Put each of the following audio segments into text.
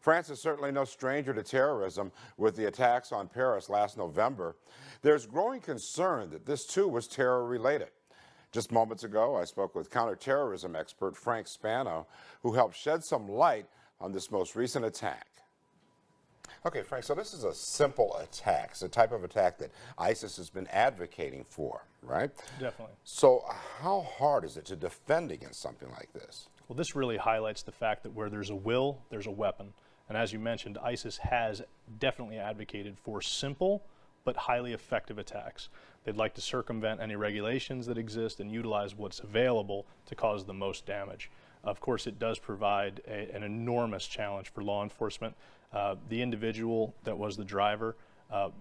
France is certainly no stranger to terrorism with the attacks on Paris last November. There's growing concern that this too was terror-related. Just moments ago, I spoke with counterterrorism expert Frank Spano, who helped shed some light on this most recent attack. Okay, Frank, so this is a simple attack. It's a type of attack that ISIS has been advocating for, right? Definitely. So how hard is it to defend against something like this? Well, this really highlights the fact that where there's a will, there's a weapon. And as you mentioned, ISIS has definitely advocated for simple but highly effective attacks. They'd like to circumvent any regulations that exist and utilize what's available to cause the most damage. Of course, it does provide an enormous challenge for law enforcement. The individual that was the driver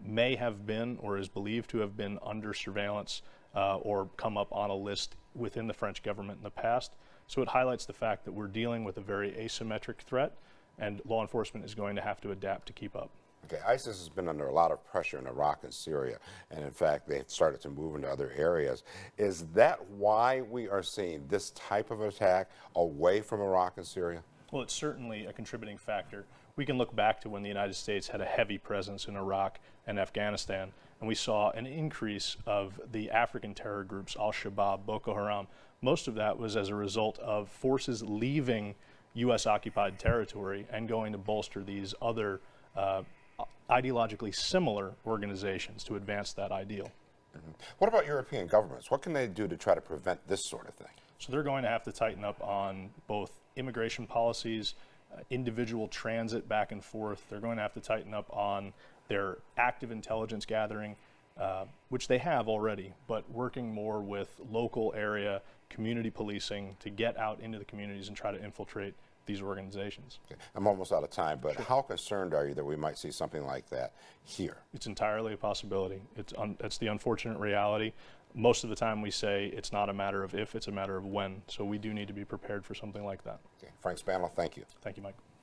may have been or is believed to have been under surveillance or come up on a list within the French government in the past. So it highlights the fact that we're dealing with a very asymmetric threat, and law enforcement is going to have to adapt to keep up. Okay, ISIS has been under a lot of pressure in Iraq and Syria, and in fact, they've started to move into other areas. Is that why we are seeing this type of attack away from Iraq and Syria? Well, it's certainly a contributing factor. We can look back to when the United States had a heavy presence in Iraq and Afghanistan, and we saw an increase of the African terror groups, Al-Shabaab, Boko Haram. Most of that was as a result of forces leaving U.S.-occupied territory and going to bolster these other ideologically similar organizations to advance that ideal. What about European governments? What can they do to try to prevent this sort of thing? So they're going to have to tighten up on both immigration policies, individual transit back and forth. They're going to have to tighten up on their active intelligence gathering, which they have already, but working more with local area community policing to get out into the communities and try to infiltrate these organizations. Okay. I'm almost out of time, but how concerned are you that we might see something like that here? It's entirely a possibility. It's the unfortunate reality. Most of the time we say it's not a matter of if, it's a matter of when. So we do need to be prepared for something like that. Okay. Frank Spano, thank you. Thank you, Mike.